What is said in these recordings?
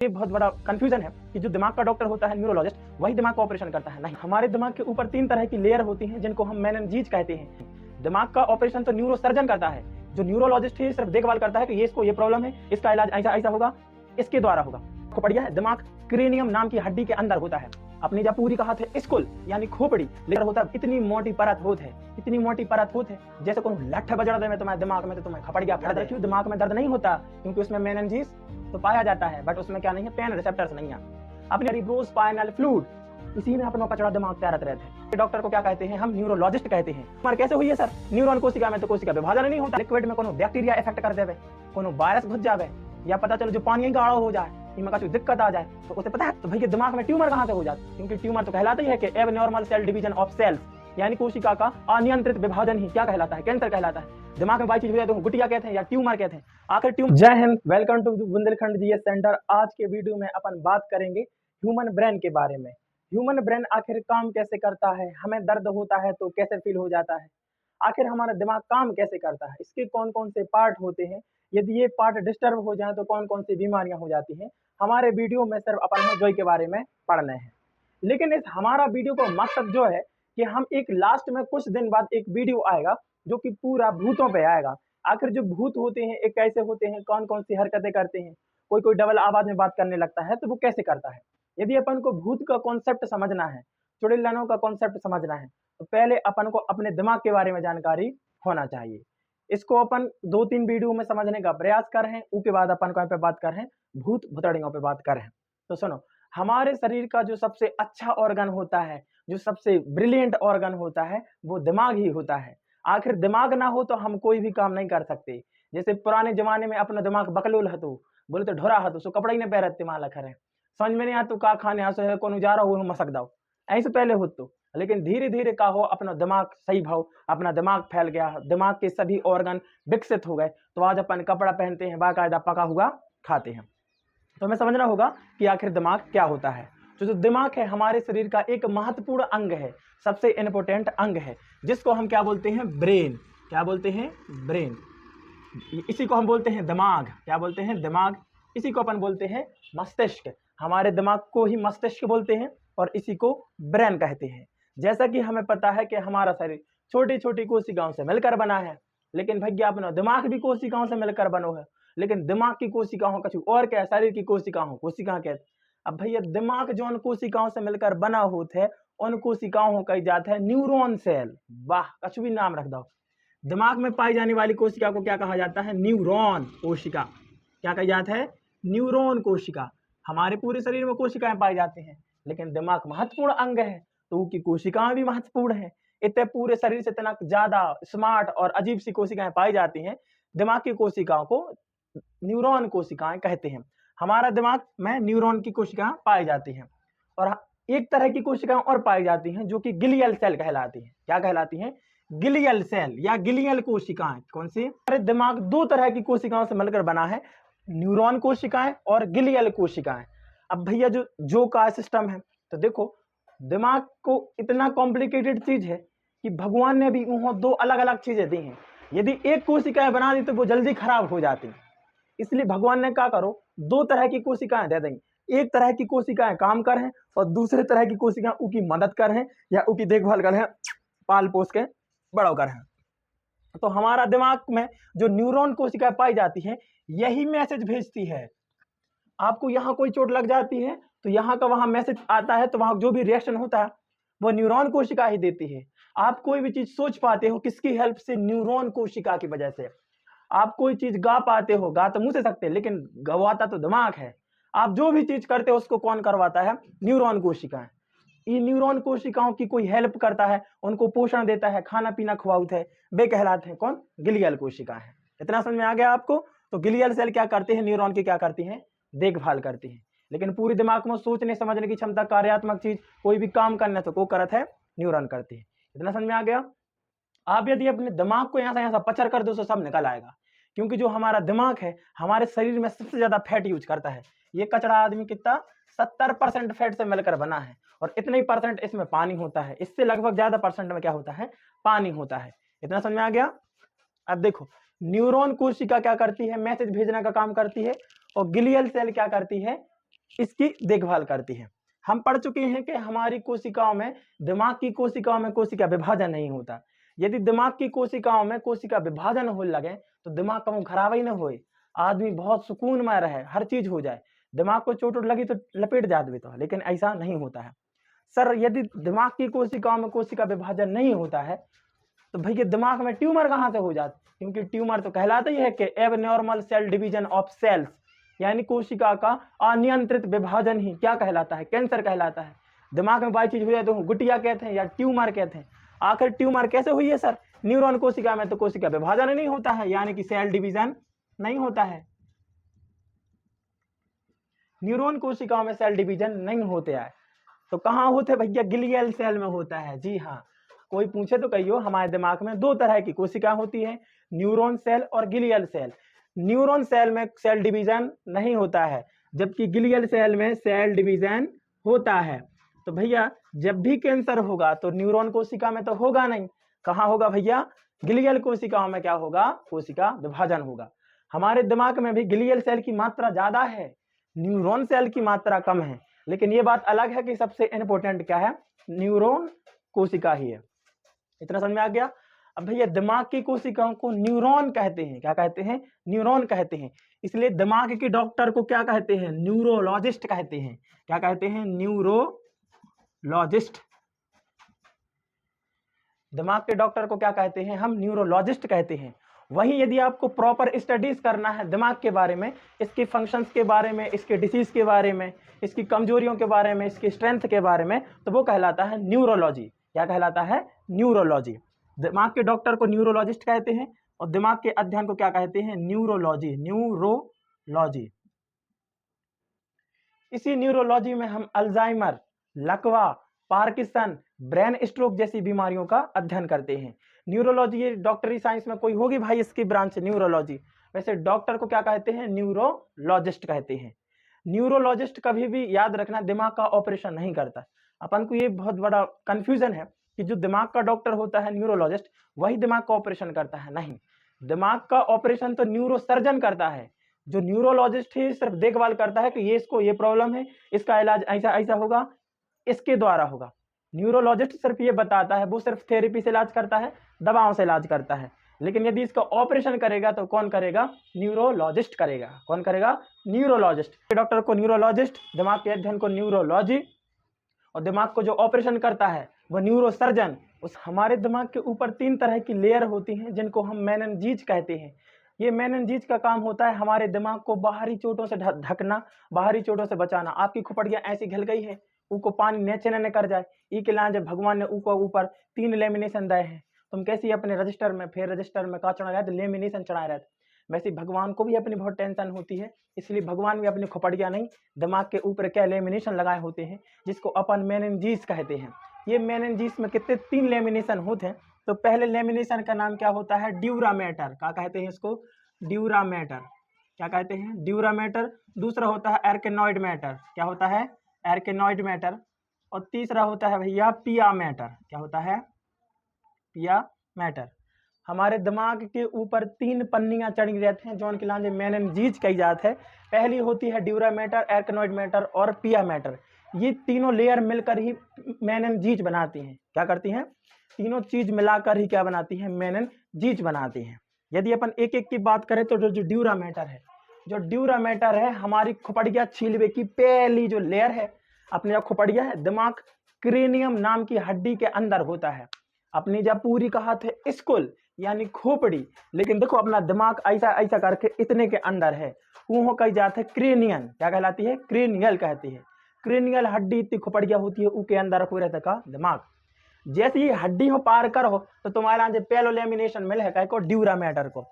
ये बहुत बड़ा कंफ्यूजन है कि जो दिमाग का डॉक्टर होता है न्यूरोलॉजिस्ट, वही दिमाग का ऑपरेशन करता है। नहीं, हमारे दिमाग के ऊपर 3 तरह की लेयर होती हैं जिनको हम मेनिंजीज कहते हैं। दिमाग का ऑपरेशन तो न्यूरोसर्जन करता है। जो न्यूरोलॉजिस्ट है सिर्फ देखभाल करता है कि ये इसको ये प्रॉब्लम है, इसका इलाज ऐसा ऐसा होगा, इसके द्वारा होगा। आपको पढ़िया है, दिमाग क्रेनियम नाम की हड्डी के अंदर होता है। अपनी जब पूरी कहा थे स्कुल यानी खोपड़ी लेकर होता है, इतनी मोटी परत होत है, इतनी मोटी परत होत है जैसे कोई लठ बजड़ दे में तुम्हारे दिमाग में तो तुम्हें खपड़ गया फट। क्यों दिमाग में दर्द नहीं होता? क्योंकि उसमें मेनिंजीज तो पाया जाता है, बट उसमें क्या नहीं है, पेन रिसेप्टर्स नहीं है। अपने सेरिब्रोस्पाइनल फ्लूइड, इसी में अपना पचड़ा दिमाग तैरत रहता है। डॉक्टर को क्या कहते हैं? हम न्यूरोलॉजिस्ट कहते हैं। पर कैसे हुई है सर? न्यूरॉन कोशिका में तो कोशिका विभाजन नहीं होता। लिक्विड में कोनो बैक्टीरिया इफेक्ट कर देवे, कोनो वायरस घुस जावे, या पता चलो जो पानी गाढ़ा हो जाए, इनमें कुछ दिक्कत आ जाए तो उसे पता है तो भैया दिमाग में ट्यूमर कहाँ से हो जाता है? क्योंकि ट्यूमर तो कहलाता ही है कि abnormal cell division of cells, यानी कोशिका का अनियंत्रित विभाजन ही क्या कहलाता है? कैंसर कहलाता है। दिमाग में बाई चीज हो जाए तो गुटिया कहते हैं या ट्यूमर कहते हैं। आखिर ट्यूमर। जय हिंद, welcome to Bundelkhand GS centre. आज के वीडियो में अपन बात करेंगे ह्यूमन ब्रेन के बारे में। ह्यूमन ब्रेन आखिर काम कैसे करता है, हमें दर्द होता है तो कैसे फील हो जाता है, आखिर हमारा दिमाग काम कैसे करता है, इसके कौन कौन से पार्ट होते हैं, यदि ये पार्ट डिस्टर्ब हो जाए तो कौन कौन सी बीमारियां हो जाती हैं। हमारे वीडियो में सिर्फ अपन जोई के बारे में पढ़ने हैं। लेकिन इस हमारा वीडियो का मकसद जो है कि हम एक लास्ट में कुछ दिन बाद एक वीडियो आएगा जो कि पूरा भूतों पे आएगा। आखिर जो भूत होते हैं एक कैसे होते हैं, कौन कौन सी हरकतें करते हैं, कोई कोई डबल आवाज में बात करने लगता है तो वो कैसे करता है। यदि अपन को भूत का कॉन्सेप्ट समझना है, चुड़ैलों का कॉन्सेप्ट समझना है, तो पहले अपन को अपने दिमाग के बारे में जानकारी होना चाहिए। इसको अपन 2-3 वीडियो में समझने का प्रयास कर रहे हैं, उसके बाद अपन कहाँ पे बात कर रहे हैं, भूत भुतड़ियों पे बात कर रहे हैं। तो सुनो, हमारे शरीर का जो सबसे अच्छा ऑर्गन होता है, जो सबसे ब्रिलियंट ऑर्गन होता है, वो दिमाग ही होता है। आखिर दिमाग ना हो तो हम कोई भी काम नहीं कर सकते। जैसे पुराने जमाने में अपना दिमाग बकलोल हतो, बोले तो ढोरा हतो, सो कपड़ा ही नहीं पहरते माला खरे, समझ में नहीं आता का खाने आसो है कौन जा रहा हो मसक दाओ, ऐसे पहले हो तो। लेकिन धीरे धीरे का हो अपना दिमाग सही भाव, अपना दिमाग फैल गया, दिमाग के सभी ऑर्गन विकसित हो गए, तो आज अपन कपड़ा पहनते हैं, बाकायदा पका हुआ खाते हैं। तो हमें समझना होगा कि आखिर दिमाग क्या होता है। जो दिमाग है हमारे शरीर का एक महत्वपूर्ण अंग है, सबसे इंपॉर्टेंट अंग है, जिसको हम क्या बोलते हैं? ब्रेन। क्या बोलते हैं? ब्रेन। इसी को हम बोलते हैं दिमाग। क्या बोलते हैं? दिमाग। इसी को अपन बोलते हैं मस्तिष्क। हमारे दिमाग को ही मस्तिष्क बोलते हैं और इसी को ब्रेन कहते हैं। जैसा कि हमें पता है कि हमारा शरीर छोटी छोटी कोशिकाओं से मिलकर बना है, लेकिन भैया अपना दिमाग भी कोशिकाओं से मिलकर बनो है। लेकिन दिमाग की कोशिकाओं कछु और क्या, शरीर की कोशिकाओं कोशिका कहते। अब भैया दिमाग जो उन कोशिकाओं से मिलकर बना होते है, उन कोशिकाओं कही जाता है न्यूरॉन सेल। वाह, कछु भी नाम रख दो। दिमाग में पाई जाने वाली कोशिका को क्या कहा जाता है? न्यूरॉन कोशिका। क्या कहा जाता है? न्यूरॉन कोशिका। हमारे पूरे शरीर में कोशिकाएं पाई जाती हैं, लेकिन दिमाग महत्वपूर्ण अंग है तो उसकी कोशिकाएं भी महत्वपूर्ण है। इतने पूरे शरीर से इतना ज्यादा स्मार्ट और अजीब सी कोशिकाएं पाई जाती हैं। दिमाग की कोशिकाओं को न्यूरॉन कोशिकाएं कहते हैं। हमारा दिमाग में न्यूरॉन की कोशिकाएं पाई जाती हैं, और एक तरह की कोशिकाएं और पाई जाती हैं जो कि गिलियल सेल कहलाती हैं। क्या कहलाती हैं? गिलियल सेल या गिलियल कोशिकाएं। कौन सी? हमारे दिमाग 2 तरह की कोशिकाओं से मिलकर बना है, न्यूरॉन कोशिकाएं और गिलियल कोशिकाएं। अब भैया जो का सिस्टम है, तो देखो दिमाग को इतना कॉम्प्लिकेटेड चीज है कि भगवान ने भी वहां 2 अलग अलग चीजें दी हैं। यदि एक कोशिकाएं बना दी तो वो जल्दी खराब हो जाती, इसलिए भगवान ने क्या करो 2 तरह की कोशिकाएं दे देंगे। एक तरह की कोशिकाएं काम कर हैं और दूसरे तरह की कोशिकाएं उनकी मदद कर हैं या उनकी देखभाल कर हैं, पाल पोस के बड़ा कर हैं। तो हमारा दिमाग में जो न्यूरॉन कोशिकाएं पाई जाती हैं, यही मैसेज भेजती है। आपको यहाँ कोई चोट लग जाती है तो यहाँ का वहां मैसेज आता है, तो वहां जो भी रिएक्शन होता है वो न्यूरॉन कोशिका ही देती है। आप कोई भी चीज सोच पाते हो किसकी हेल्प से? न्यूरॉन कोशिका की वजह से। आप कोई चीज गा पाते हो, गा तो मुंह से सकते हैं, लेकिन गवाता तो दिमाग है। आप जो भी चीज करते हो उसको कौन करवाता है? न्यूरॉन कोशिकाएं। ये न्यूरॉन कोशिकाओं की कोई हेल्प करता है, उनको पोषण देता है, खाना पीना खवाता है, वे कहलाते हैं कौन? गिलियल कोशिकाएं। इतना समझ में आ गया आपको? तो गिलियल सेल क्या करते हैं? न्यूरॉन की क्या करती हैं? देखभाल करती हैं। लेकिन पूरे दिमाग में सोचने समझने की क्षमता, कार्यात्मक चीज, कोई भी काम करना तो को करत है न्यूरॉन करती है। इतना समझ में आ गया? आप यदि अपने दिमाग को यहाँ से ऐसा पचर कर दो तो सब निकल आएगा, क्योंकि जो हमारा दिमाग है हमारे शरीर में सबसे ज्यादा फैट यूज करता है। ये कचड़ा आदमी कितना 70% फैट से मिलकर बना है, और इतने ही परसेंट इसमें पानी होता है। इससे लगभग ज्यादा परसेंट में क्या होता है? पानी होता है। इतना समझ में आ गया? अब देखो, न्यूरॉन कोशिका क्या करती है? मैसेज भेजने का काम करती है, और गिलियल सेल क्या करती है? इसकी देखभाल करती है। हम पढ़ चुके हैं कि हमारी कोशिकाओं में, दिमाग की कोशिकाओं में कोशिका विभाजन नहीं होता। यदि दिमाग की कोशिकाओं में कोशिका विभाजन हो लगे तो दिमाग का खराब ही न होए, आदमी बहुत सुकून में रहे, हर चीज हो जाए। दिमाग को चोट लगी तो लपेट जाते तो, लेकिन ऐसा नहीं होता है। सर यदि दिमाग की कोशिकाओं में कोशिका विभाजन नहीं होता है तो भैया दिमाग में ट्यूमर कहाँ से हो जाता? क्योंकि ट्यूमर तो कहलाता ही है कि abnormal cell division of cells, यानी कोशिका का अनियंत्रित विभाजन ही क्या कहलाता है? कैंसर कहलाता है। दिमाग में बाई चीज हो जाए तो गुटिया कहते हैं या ट्यूमर कहते हैं। आखिर ट्यूमर कैसे हुई है सर? न्यूरॉन कोशिका में तो कोशिका विभाजन नहीं होता है, यानी कि सेल डिवीजन नहीं होता है। न्यूरॉन कोशिकाओं में सेल डिवीजन नहीं होते हैं तो कहाँ होते भैया? ग्लियल सेल में होता है। जी हाँ, कोई पूछे तो कहियो हमारे दिमाग में दो तरह की कोशिका होती है, न्यूरॉन सेल और ग्लियल सेल। न्यूरॉन सेल में सेल डिवीजन नहीं होता है, जबकि ग्लियल सेल में सेल डिवीजन होता है। तो भैया जब भी कैंसर होगा तो न्यूरॉन कोशिका में तो होगा नहीं, कहाँ होगा भैया? ग्लियल कोशिकाओं में क्या होगा? कोशिका विभाजन होगा। हमारे दिमाग में भी ग्लियल सेल की मात्रा ज्यादा है, न्यूरॉन सेल की मात्रा कम है, लेकिन ये बात अलग है कि सबसे इंपॉर्टेंट क्या है? न्यूरॉन कोशिका ही है। इतना समझ में आ गया? अब भैया दिमाग की कोशिकाओं को न्यूरॉन कहते हैं। क्या कहते हैं? न्यूरॉन कहते हैं। इसलिए दिमाग के डॉक्टर को क्या कहते हैं? न्यूरोलॉजिस्ट कहते हैं। क्या कहते हैं? न्यूरोलॉजिस्ट। दिमाग के डॉक्टर को क्या कहते हैं? हम न्यूरोलॉजिस्ट कहते हैं। वहीं यदि आपको प्रॉपर स्टडीज करना है दिमाग के बारे में, इसके फंक्शंस के बारे में, इसके डिसीज के बारे में, इसकी कमजोरियों के बारे में, इसकी स्ट्रेंथ के बारे में, तो वो कहलाता है न्यूरोलॉजी। क्या कहलाता है? न्यूरोलॉजी। दिमाग के डॉक्टर को न्यूरोलॉजिस्ट कहते हैं और दिमाग के अध्ययन को क्या कहते हैं? न्यूरोलॉजी। न्यूरोलॉजी। इसी न्यूरोलॉजी में हम अल्जाइमर, लकवा, पार्किंसन, ब्रेन स्ट्रोक जैसी बीमारियों का अध्ययन करते हैं। न्यूरोलॉजी ये डॉक्टरी साइंस में कोई होगी भाई इसकी ब्रांच न्यूरोलॉजी। वैसे डॉक्टर को क्या कहते हैं? न्यूरोलॉजिस्ट कहते हैं। न्यूरोलॉजिस्ट कभी भी याद रखना दिमाग का ऑपरेशन नहीं करता। अपन को ये बहुत बड़ा कंफ्यूजन है कि जो दिमाग का डॉक्टर होता है न्यूरोलॉजिस्ट, वही दिमाग का ऑपरेशन करता है। नहीं, दिमाग का ऑपरेशन तो न्यूरो सर्जन करता है। जो न्यूरोलॉजिस्ट है सिर्फ देखभाल करता है कि ये इसको ये प्रॉब्लम है, इसका इलाज ऐसा ऐसा होगा, इसके द्वारा होगा। न्यूरोलॉजिस्ट सिर्फ ये बताता है, वो सिर्फ थेरेपी से इलाज करता है, दवाओं से इलाज करता है। लेकिन यदि इसका ऑपरेशन करेगा तो कौन करेगा? न्यूरोलॉजिस्ट करेगा। कौन करेगा? न्यूरोलॉजिस्ट। डॉक्टर को न्यूरोलॉजिस्ट, दिमाग के अध्ययन को न्यूरोलॉजी, और दिमाग को जो ऑपरेशन करता है वो न्यूरोसर्जन। उस हमारे दिमाग के ऊपर 3 तरह की लेयर होती हैं जिनको हम मेनिन्जीज कहते हैं। ये मेनिन्जीज का काम होता है हमारे दिमाग को बाहरी चोटों से ढकना, बाहरी चोटों से बचाना। आपकी खुपड़ियां ऐसी घिल गई है, उनको पानी नीचे न कर जाए, ई के लांज भगवान ने ऊपर 3 लेमिनेशन दिए हैं। तुम कैसी अपने रजिस्टर में, फिर रजिस्टर में का चढ़ा रहते, लेमिनेशन चढ़ाए रहते, वैसे भगवान को भी अपनी बहुत टेंशन होती है, इसलिए भगवान भी अपनी खुपड़ियां नहीं, दिमाग के ऊपर क्या लेमिनेशन लगाए होते हैं जिसको अपन मेनिन्जीज कहते हैं। ये मेनिन्जीज में कितने 3 लेमिनेशन होते हैं। तो पहले लेमिनेशन का नाम क्या होता है? ड्यूरामेटर। क्या कहते हैं इसको? ड्यूरामेटर। क्या कहते हैं? ड्यूरामेटर। दूसरा होता है एर्केनॉइड मैटर। क्या होता है? एर्केनॉइड मैटर। और तीसरा होता है भैया पिया मैटर। क्या होता है? पिया मैटर। हमारे दिमाग के ऊपर 3 पन्नियां चढ़ी रहती हैं जो उनके लांजे मेनिन्जीज कही जाती है। पहली होती है ड्यूरा मैटर, एर्केनॉइड मैटर और पिया मैटर। ये तीनों लेयर मिलकर ही मेनिन्जीज बनाती हैं। क्या करती हैं? तीनों चीज मिलाकर ही क्या बनाती हैं? मेनिन्जीज बनाती हैं। यदि अपन एक एक की बात करें तो जो ड्यूरा मैटर है, जो ड्यूरा मैटर है हमारी खुपड़िया छीलवे की पहली जो लेयर है। अपनी जब खुपड़िया है, दिमाग क्रेनियम नाम की हड्डी के अंदर होता है। अपनी जब पूरी कहा थे स्कुल यानी खोपड़ी, लेकिन देखो अपना दिमाग ऐसा ऐसा करके इतने के अंदर है, वो कही जाते है क्रेनियन। क्या कहलाती है? क्रेनियल कहती है। क्रेनियल हड्डी इतनी खुपड़िया होती है, उसके अंदर रखो रहता का दिमाग। जैसे ही हड्डी हो पार करो तो तुम्हारा जो पहलो लेमिनेशन मिले है को ड्यूरा मैटर को।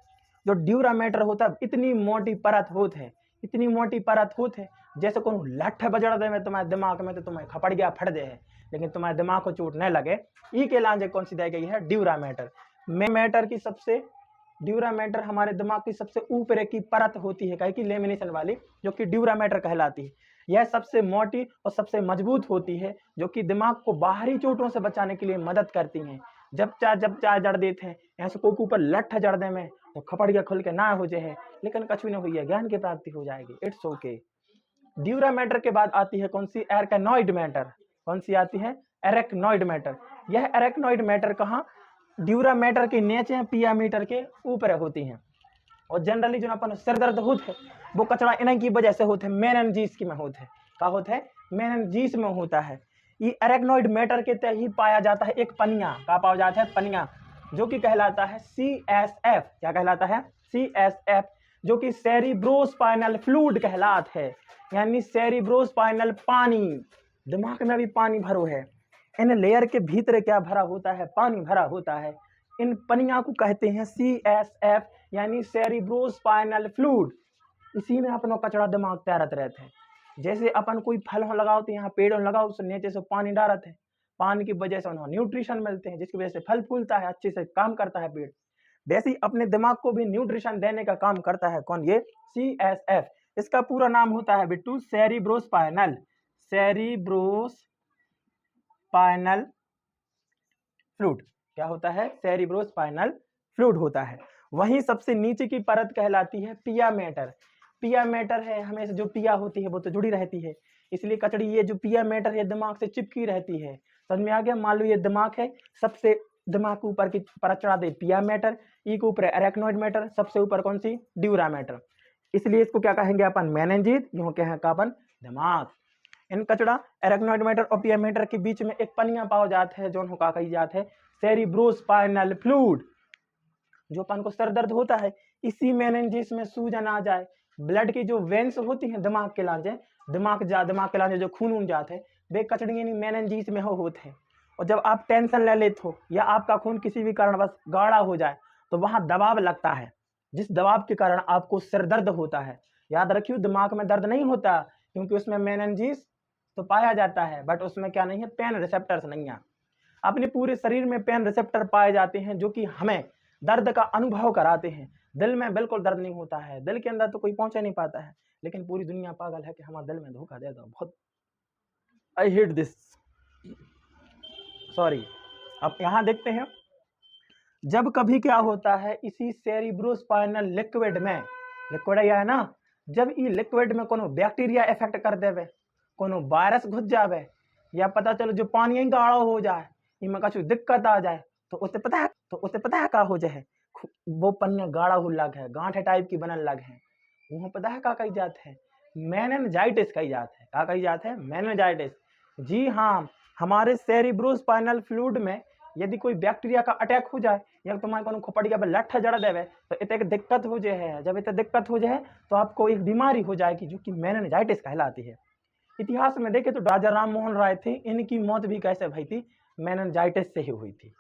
जो ड्यूरा मैटर होता है इतनी मोटी परत होती है, इतनी मोटी परत होती है जैसे को लठ बजड़ दे में तुम्हारे दिमाग में तो तुम्हें खपड़ गया फट दे है, लेकिन तुम्हारे दिमाग को चोट नहीं लगे। ई के लांजे कौन सी दी गई है? Dura mater. मैटर की सबसे ड्यूरा मैटर हमारे दिमाग की सबसे ऊपर की परत होती है कहीं की लेमिनेशन वाली, जो कि ड्यूरा मैटर कहलाती है। यह सबसे मोटी और सबसे मजबूत होती है, जो कि दिमाग को बाहरी चोटों से बचाने के लिए मदद करती हैं। जब चाहे जड़ देते हैं, यहाँ से कोई ऊपर लठ जड़ दे में तो खपड़ गया खुल के ना हो जाए, लेकिन कछ भी नहीं हुई है, ज्ञान की प्राप्ति हो जाएगी। It's okay. ड्यूरा मैटर के बाद आती है कौन सी? Arachnoid matter. कौन सी आती है? Arachnoid matter. यह एरेक्नोइड मैटर कहाँ? ड्यूरा मैटर के नीचे पिया मीटर के ऊपर होती हैं। और जनरली जो अपन सर दर्द होता है वो कचरा इन्हीं की वजह से होता है, मेनिंजिस में होता है। क्या होता है? मेनिंजिस में होता है। ये एरेक्नोइड मैटर के तहत ही पाया जाता है एक पनिया। क्या पाया जाता है? पनिया, जो कि कहलाता है CSF। क्या कहलाता है? CSF, जो कि सेरिब्रोस्पाइनल फ्लूइड कहलात है, यानी सेरिब्रोस्पाइनल पानी। दिमाग में भी पानी भरो है, इन लेयर के भीतर क्या भरा होता है? पानी भरा होता है। इन पनिया को कहते हैं CSF, यानी सेरिब्रोस्पाइनल फ्लूइड। इसी में अपना कचरा दिमाग तैरत रहता है। जैसे अपन कोई फल हो लगाओ तो यहाँ पेड़ लगाओ, उससे नीचे से पानी डालत है, पानी की वजह से उन्हें न्यूट्रिशन मिलते हैं, जिसकी वजह से फल फूलता है, अच्छे से काम करता है पेड़। वैसे ही अपने दिमाग को भी न्यूट्रिशन देने का काम करता है कौन? ये CSF। इसका पूरा नाम होता है बिट्टू सेरिब्रोस्पाइनल, सेरिब्रोस्पाइनल फ्लूइड। क्या होता है? सेरिब्रोस्पाइनल फ्लूइड होता है। वहीं सबसे नीचे की परत कहलाती है पिया मैटर। पिया मैटर है, हमेशा जो पिया होती है वो तो जुड़ी रहती है, इसलिए कचड़ी ये जो पिया मैटर है दिमाग से चिपकी रहती है। समझ में आ गया? मान लो ये दिमाग है, सबसे दिमाग के ऊपर की परत चढ़ा दे पिया मैटर, ई के ऊपर एरेक्नोइड मैटर, सबसे ऊपर कौन सी? Dura mater. इसलिए इसको क्या कहेंगे अपन? मेनिंजिस। यूं कहें अपन दिमाग। इन कचड़ा एरेक्नोइड मैटर और पिया मैटर के बीच में एक पनिया पाओ जाता है, जो का कही जाता है सेरिब्रोस्पाइनल फ्लूइड। जो अपन को सर दर्द होता है, इसी मेनिंजिस में सूजन आ जाए, ब्लड की जो वेन्स होती हैं दिमाग के लांचे, दिमाग के लांचे जो खून जाते हैं, वे कचड़ी यानी मेनिंजिस में होते हैं। और जब आप टेंशन ले लेते हो या आपका खून किसी भी कारण बस गाढ़ा हो जाए तो वहां दबाव लगता है, जिस दबाव के कारण आपको सिर दर्द होता है। याद रखियो, दिमाग में दर्द नहीं होता, क्योंकि उसमें मेनिंजिस तो पाया जाता है, बट उसमें क्या नहीं है? पेन रिसेप्टर्स नहीं है। अपने पूरे शरीर में पेन रिसेप्टर पाए जाते हैं, जो कि हमें दर्द का अनुभव कराते हैं। दिल में बिल्कुल दर्द नहीं होता है, दिल के अंदर तो कोई पहुंच नहीं पाता है, लेकिन पूरी दुनिया पागल है कि हमारे दिल में धोखा दे दो। बहुत आई हेट दिस, सॉरी। अब यहाँ देखते हैं, जब कभी क्या होता है इसी सेरिब्रोस्पाइनल लिक्विड में, लिक्विड यह है ना, जब ये लिक्विड में कोनो बैक्टीरिया इफेक्ट कर देवे, कोनो वायरस घुस जावे, या पता चलो जो पानी गाढ़ा हो जाए, इनमें कुछ दिक्कत आ जाए, तो उसे पता है का हो जाए? वो पन्ने गाढ़ा हो लग है, गांठे टाइप की बनन लग है, वो पता है का कही जात है? मेनिंजाइटिस कही जात है। का कही जात है? मेनिंजाइटिस। जी हाँ, हमारे सेरिब्रोस्पाइनल फ्लूइड में यदि कोई बैक्टीरिया का अटैक हो जाए या तुम्हारे को खोपड़िया पर लट्ठा जड़ देवे, तो इतने दिक्कत हो जाए। जब इतने दिक्कत हो जाए तो आपको एक बीमारी हो जाएगी, जो कि मेनिंजाइटिस कहलाती है। इतिहास में देखे तो राजा राम मोहन राय थे, इनकी मौत भी कैसे भई थी? मेनिंजाइटिस से ही हुई थी।